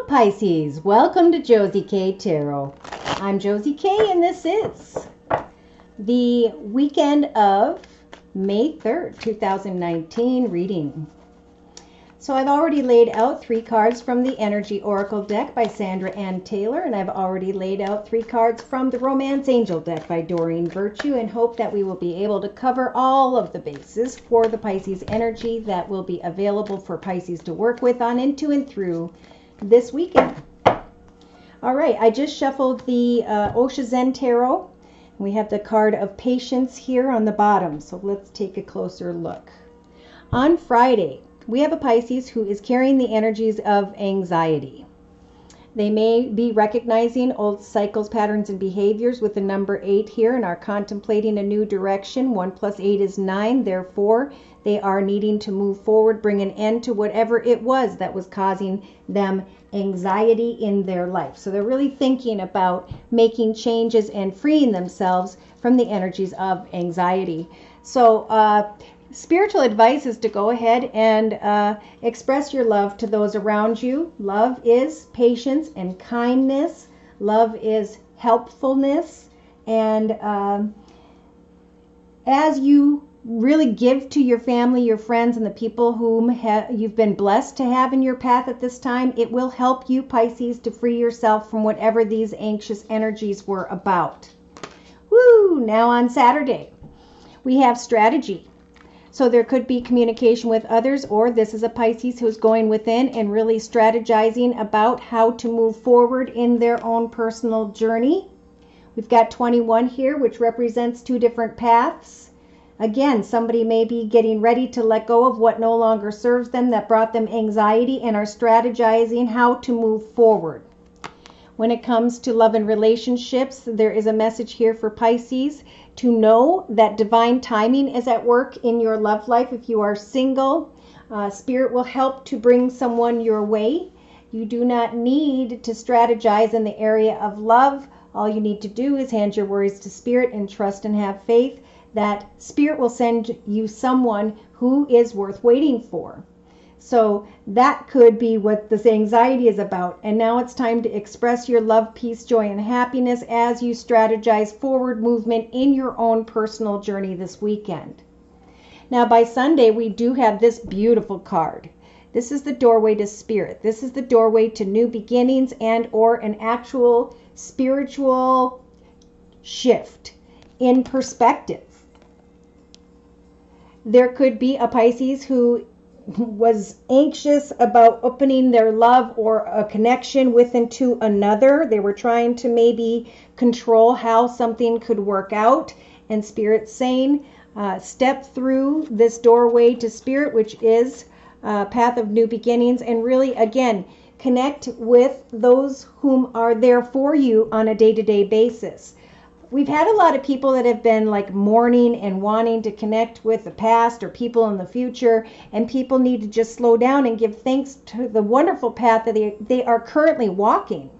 Pisces, welcome to Josie K Tarot. I'm Josie K and this is the weekend of May 3rd, 2019 reading. So I've already laid out 3 cards from the Energy Oracle deck by Sandra Ann Taylor, and I've already laid out 3 cards from the Romance Angel deck by Doreen Virtue, and hope that we will be able to cover all of the bases for the Pisces energy that will be available for Pisces to work with on into and through this weekend. All right, I just shuffled the Osho Zen Tarot. We have the card of Patience here on the bottom, so let's take a closer look. On Friday, we have a Pisces who is carrying the energies of anxiety. They may be recognizing old cycles, patterns, and behaviors with the number 8 here and are contemplating a new direction. 1 + 8 is 9. Therefore, they are needing to move forward, bring an end to whatever it was that was causing them anxiety in their life. So they're really thinking about making changes and freeing themselves from the energies of anxiety. So, spiritual advice is to go ahead and express your love to those around you. Love is patience and kindness. Love is helpfulness. And as you really give to your family, your friends, and the people whom you've been blessed to have in your path at this time, it will help you, Pisces, to free yourself from whatever these anxious energies were about. Woo! Now on Saturday, we have strategy. So there could be communication with others, or this is a Pisces who's going within and really strategizing about how to move forward in their own personal journey. We've got 21 here, which represents 2 different paths. Again, somebody may be getting ready to let go of what no longer serves them, that brought them anxiety, and are strategizing how to move forward. When it comes to love and relationships, there is a message here for Pisces to know that divine timing is at work in your love life. If you are single, Spirit will help to bring someone your way. You do not need to strategize in the area of love. All you need to do is hand your worries to Spirit and trust and have faith that Spirit will send you someone who is worth waiting for. So that could be what this anxiety is about. And now it's time to express your love, peace, joy, and happiness as you strategize forward movement in your own personal journey this weekend. Now by Sunday, we do have this beautiful card. This is the doorway to Spirit. This is the doorway to new beginnings and or an actual spiritual shift in perspective. There could be a Pisces who was anxious about opening their love or a connection with into another. They were trying to maybe control how something could work out, and Spirit's saying, step through this doorway to Spirit, which is a path of new beginnings, and really, again, connect with those whom are there for you on a day-to-day basis. We've had a lot of people that have been like mourning and wanting to connect with the past or people in the future, and people need to just slow down and give thanks to the wonderful path that they are currently walking.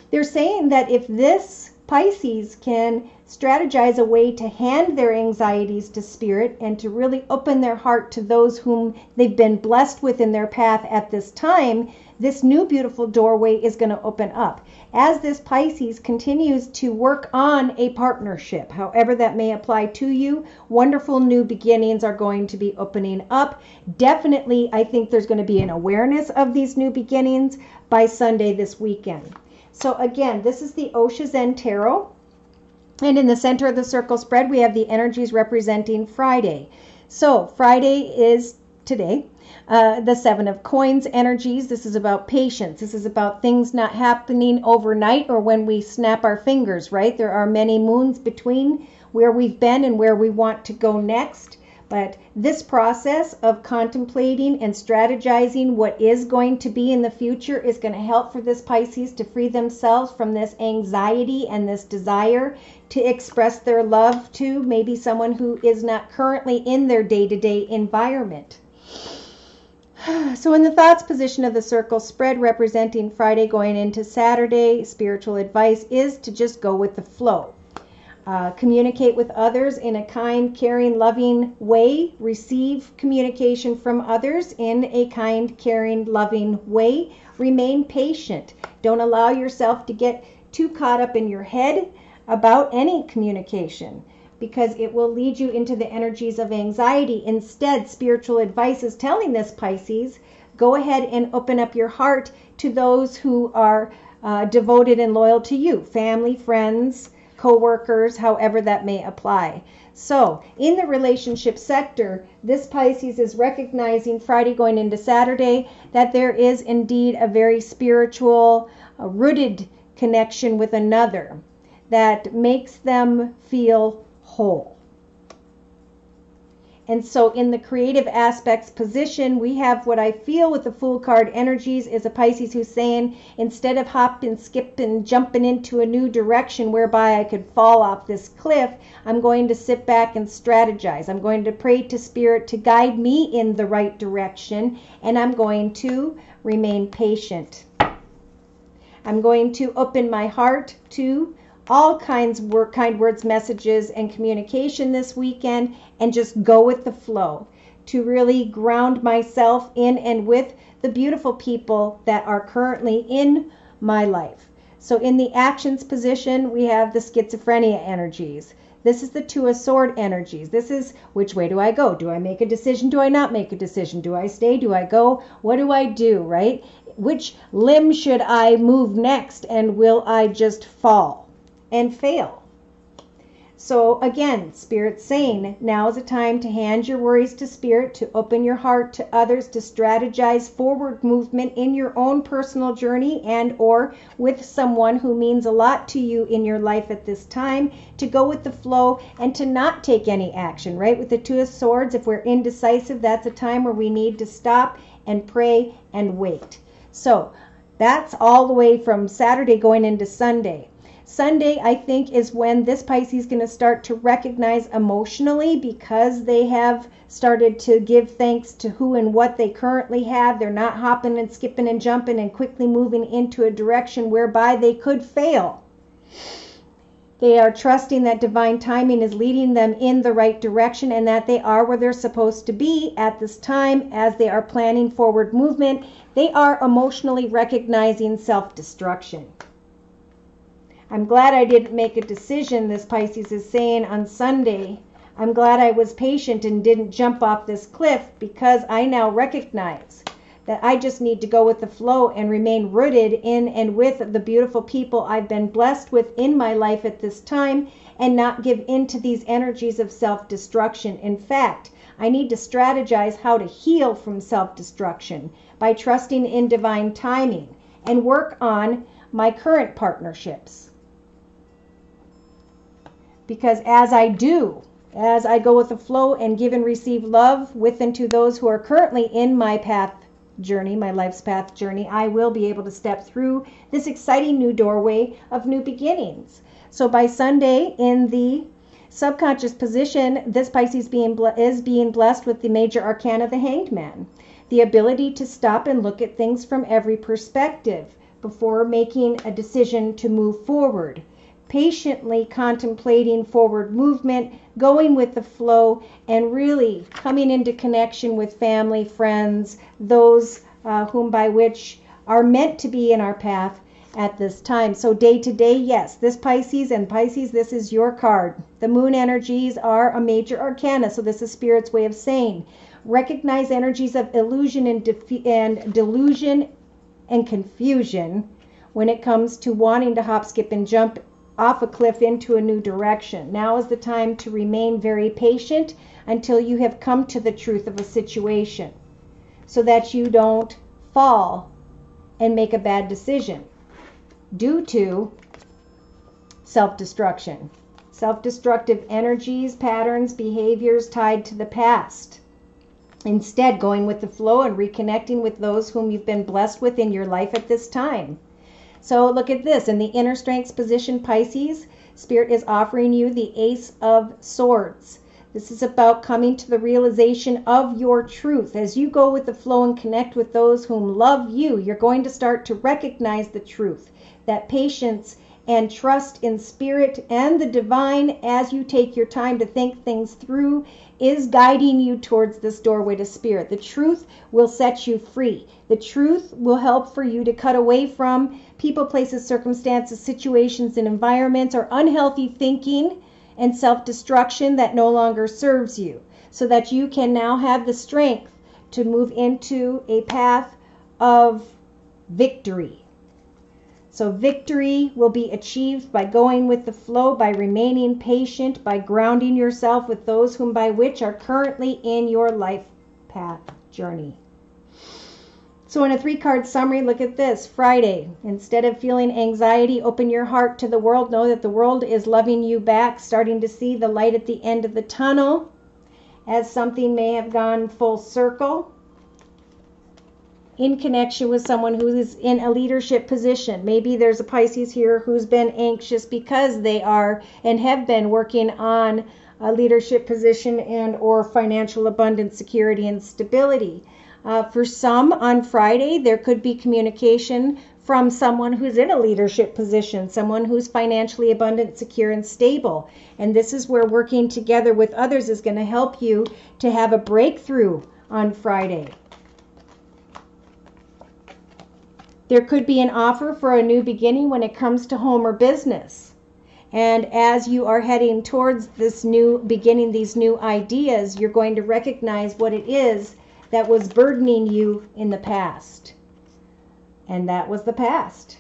They're saying that if this Pisces can strategize a way to hand their anxieties to Spirit and to really open their heart to those whom they've been blessed with in their path at this time, this new beautiful doorway is going to open up. As this Pisces continues to work on a partnership, however that may apply to you, wonderful new beginnings are going to be opening up. Definitely, I think there's going to be an awareness of these new beginnings by Sunday this weekend. So again, this is the Osho Zen Tarot. And in the center of the circle spread, we have the energies representing Friday. So Friday is today. The 7 of Coins energies. This is about patience. This is about things not happening overnight or when we snap our fingers, right? There are many moons between where we've been and where we want to go next. But this process of contemplating and strategizing what is going to be in the future is going to help for this Pisces to free themselves from this anxiety and this desire to express their love to maybe someone who is not currently in their day-to-day environment. So in the thoughts position of the circle spread representing Friday going into Saturday, spiritual advice is to just go with the flow. Communicate with others in a kind, caring, loving way. Receive communication from others in a kind, caring, loving way. Remain patient. Don't allow yourself to get too caught up in your head about any communication, because it will lead you into the energies of anxiety. Instead, spiritual advice is telling this, Pisces, go ahead and open up your heart to those who are devoted and loyal to you, family, friends, co-workers, however that may apply. So in the relationship sector, this Pisces is recognizing Friday going into Saturday that there is indeed a very spiritual, rooted connection with another that makes them feel whole. And so in the creative aspects position, we have what I feel with the Fool card energies is a Pisces who's saying, instead of hopping, skipping, jumping into a new direction whereby I could fall off this cliff, I'm going to sit back and strategize. I'm going to pray to Spirit to guide me in the right direction, and I'm going to remain patient. I'm going to open my heart to all kinds of kind words, messages, and communication this weekend, and just go with the flow to really ground myself in and with the beautiful people that are currently in my life. So in the actions position, we have the schizophrenia energies. This is the Two of Sword energies. This is, which way do I go? Do I make a decision? Do I not make a decision? Do I stay? Do I go? What do I do, right? Which limb should I move next? And will I just fall and fail? So again, Spirit's saying, now is a time to hand your worries to Spirit, to open your heart to others, to strategize forward movement in your own personal journey and or with someone who means a lot to you in your life at this time, to go with the flow and to not take any action, right? With the Two of Swords, if we're indecisive, that's a time where we need to stop and pray and wait. So that's all the way from Saturday going into Sunday. Sunday, I think, is when this Pisces is going to start to recognize emotionally, because they have started to give thanks to who and what they currently have. They're not hopping and skipping and jumping and quickly moving into a direction whereby they could fail. They are trusting that divine timing is leading them in the right direction and that they are where they're supposed to be at this time as they are planning forward movement. They are emotionally recognizing self-destruction. I'm glad I didn't make a decision, this Pisces is saying on Sunday. I'm glad I was patient and didn't jump off this cliff, because I now recognize that I just need to go with the flow and remain rooted in and with the beautiful people I've been blessed with in my life at this time, and not give in to these energies of self-destruction. In fact, I need to strategize how to heal from self-destruction by trusting in divine timing and work on my current partnerships. Because as I go with the flow and give and receive love with and to those who are currently in my path journey, my life's path journey, I will be able to step through this exciting new doorway of new beginnings. So by Sunday, in the subconscious position, this Pisces is being blessed with the major arcana, the Hanged Man. The ability to stop and look at things from every perspective before making a decision to move forward. Patiently contemplating forward movement, going with the flow, and really coming into connection with family, friends, those whom by which are meant to be in our path at this time. So day to day, yes, this Pisces, and Pisces, this is your card. The moon energies are a major arcana, so this is Spirit's way of saying, recognize energies of illusion and delusion and confusion when it comes to wanting to hop, skip, and jump off a cliff into a new direction. Now is the time to remain very patient until you have come to the truth of a situation, so that you don't fall and make a bad decision due to self-destruction. Self-destructive energies, patterns, behaviors tied to the past. Instead, going with the flow and reconnecting with those whom you've been blessed with in your life at this time. So look at this. In the inner strengths position, Pisces, Spirit is offering you the Ace of Swords. This is about coming to the realization of your truth. As you go with the flow and connect with those whom love you, you're going to start to recognize the truth, that patience and trust in spirit and the divine as you take your time to think things through is guiding you towards this doorway to spirit. The truth will set you free. The truth will help for you to cut away from people, places, circumstances, situations, and environments, or unhealthy thinking and self-destruction that no longer serves you, so that you can now have the strength to move into a path of victory. So victory will be achieved by going with the flow, by remaining patient, by grounding yourself with those whom by which are currently in your life path journey. So in a 3-card summary, look at this. Friday, instead of feeling anxiety, open your heart to the world. Know that the world is loving you back, starting to see the light at the end of the tunnel, as something may have gone full circle in connection with someone who is in a leadership position. Maybe there's a Pisces here who's been anxious because they are and have been working on a leadership position and or financial abundance, security, and stability. For some, on Friday, there could be communication from someone who's in a leadership position, someone who's financially abundant, secure, and stable. And this is where working together with others is going to help you to have a breakthrough on Friday. There could be an offer for a new beginning when it comes to home or business. And as you are heading towards this new beginning, these new ideas, you're going to recognize what it is that was burdening you in the past. And that was the past.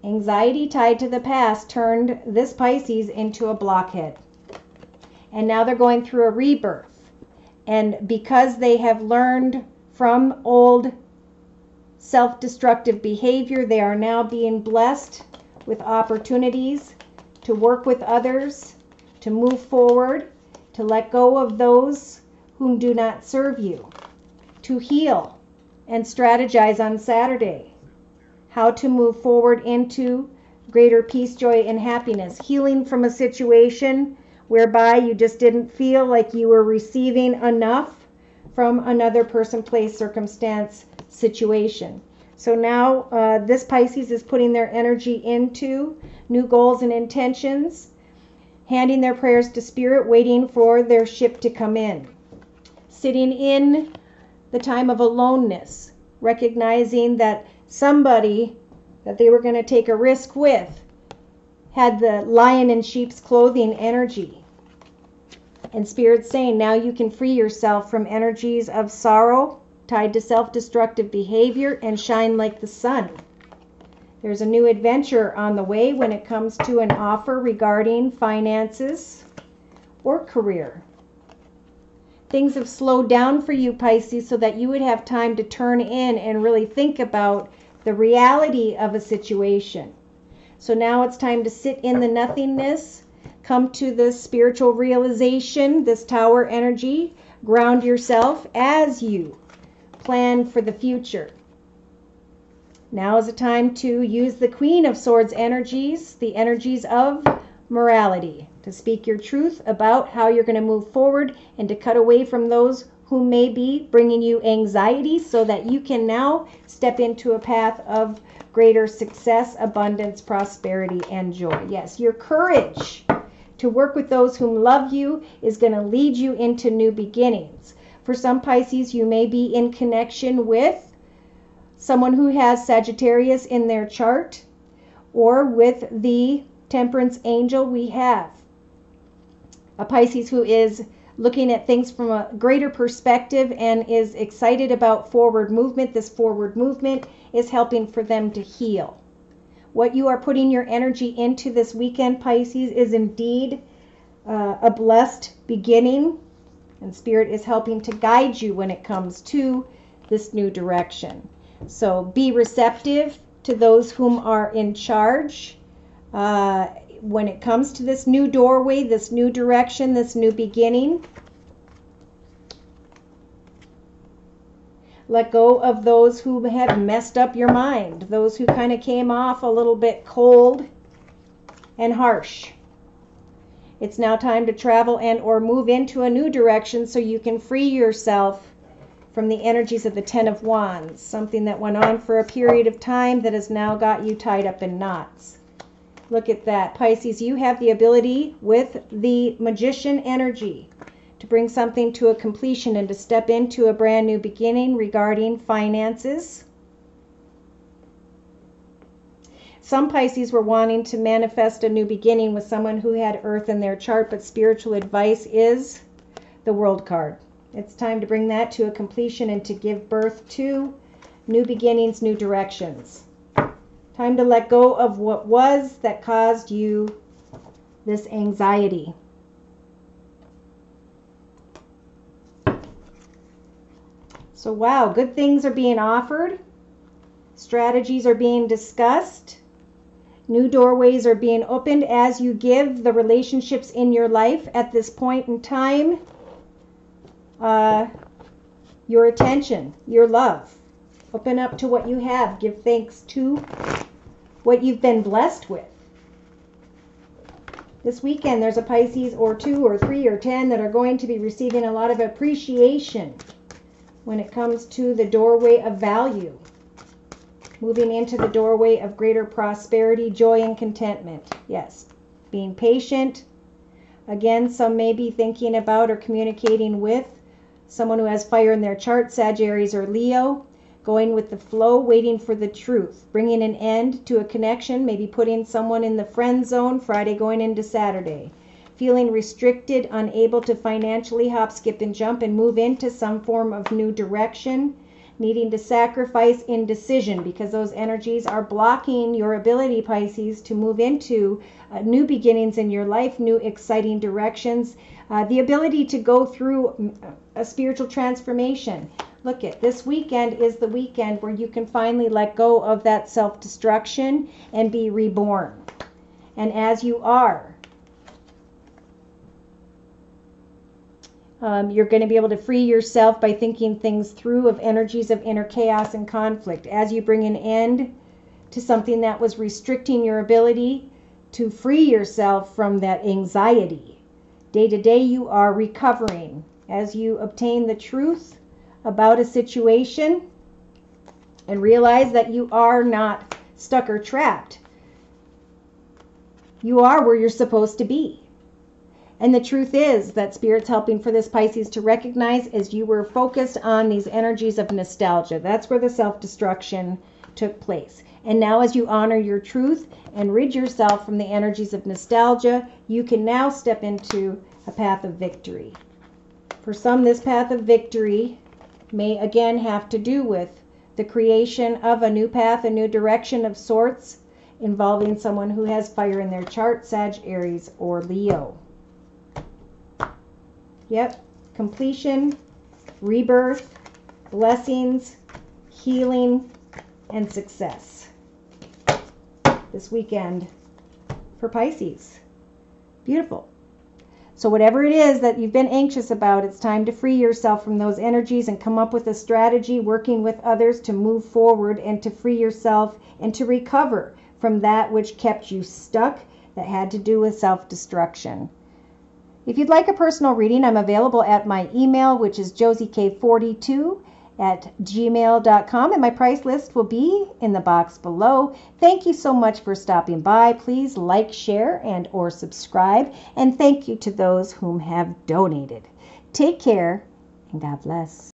Anxiety tied to the past turned this Pisces into a blockhead. And now they're going through a rebirth. And because they have learned from old self-destructive behavior, they are now being blessed with opportunities to work with others, to move forward, to let go of those whom do not serve you, to heal and strategize on Saturday, how to move forward into greater peace, joy, and happiness, healing from a situation whereby you just didn't feel like you were receiving enough from another person, place, circumstance, situation. So now this Pisces is putting their energy into new goals and intentions, handing their prayers to spirit, waiting for their ship to come in. Sitting in the time of aloneness, recognizing that somebody that they were going to take a risk with had the lion in sheep's clothing energy. And Spirit's saying now you can free yourself from energies of sorrow tied to self-destructive behavior and shine like the sun. There's a new adventure on the way when it comes to an offer regarding finances or career. Things have slowed down for you, Pisces, so that you would have time to turn in and really think about the reality of a situation. So now it's time to sit in the nothingness, come to this spiritual realization, this tower energy, ground yourself as you plan for the future. Now is a time to use the Queen of Swords energies, the energies of morality, to speak your truth about how you're going to move forward and to cut away from those who may be bringing you anxiety so that you can now step into a path of greater success, abundance, prosperity, and joy. Yes, your courage to work with those whom love you is going to lead you into new beginnings. For some Pisces, you may be in connection with someone who has Sagittarius in their chart, or with the Temperance angel. We have a Pisces who is looking at things from a greater perspective and is excited about forward movement. This forward movement is helping for them to heal. What you are putting your energy into this weekend, Pisces, is indeed a blessed beginning, and Spirit is helping to guide you when it comes to this new direction. So be receptive to those whom are in charge when it comes to this new doorway, this new direction, this new beginning. Let go of those who have messed up your mind, those who kind of came off a little bit cold and harsh. It's now time to travel and or move into a new direction so you can free yourself from the energies of the Ten of Wands, something that went on for a period of time that has now got you tied up in knots. Look at that. Pisces, you have the ability with the Magician energy to bring something to a completion and to step into a brand new beginning regarding finances. Some Pisces were wanting to manifest a new beginning with someone who had Earth in their chart, but spiritual advice is the World card. It's time to bring that to a completion and to give birth to new beginnings, new directions. Time to let go of what was that caused you this anxiety. So wow, good things are being offered. Strategies are being discussed. New doorways are being opened as you give the relationships in your life at this point in time your attention, your love. Open up to what you have. Give thanks to what you've been blessed with. This weekend there's a Pisces or 2 or 3 or 10 that are going to be receiving a lot of appreciation when it comes to the doorway of value. Moving into the doorway of greater prosperity, joy, and contentment. Yes, being patient. Again, some may be thinking about or communicating with someone who has fire in their chart, Sagittarius or Leo. Going with the flow, waiting for the truth. Bringing an end to a connection, maybe putting someone in the friend zone, Friday going into Saturday. Feeling restricted, unable to financially hop, skip, and jump and move into some form of new direction. Needing to sacrifice indecision because those energies are blocking your ability, Pisces, to move into new beginnings in your life, new exciting directions, the ability to go through a spiritual transformation. Look at this weekend is the weekend where you can finally let go of that self-destruction and be reborn. And as you are, you're going to be able to free yourself by thinking things through of energies of inner chaos and conflict. As you bring an end to something that was restricting your ability to free yourself from that anxiety. Day to day you are recovering. As you obtain the truth about a situation and realize that you are not stuck or trapped. You are where you're supposed to be. And the truth is that Spirit's helping for this Pisces to recognize as you were focused on these energies of nostalgia. That's where the self-destruction took place. And now as you honor your truth and rid yourself from the energies of nostalgia, you can now step into a path of victory. For some, this path of victory may again have to do with the creation of a new path, a new direction of sorts, involving someone who has fire in their chart, Sag, Aries, or Leo. Yep, completion, rebirth, blessings, healing, and success this weekend for Pisces. Beautiful. So whatever it is that you've been anxious about, it's time to free yourself from those energies and come up with a strategy, working with others to move forward and to free yourself and to recover from that which kept you stuck, that had to do with self-destruction. If you'd like a personal reading, I'm available at my email, which is josiek42@gmail.com, and my price list will be in the box below. Thank you so much for stopping by. Please like, share, and or subscribe, and thank you to those whom have donated. Take care, and God bless.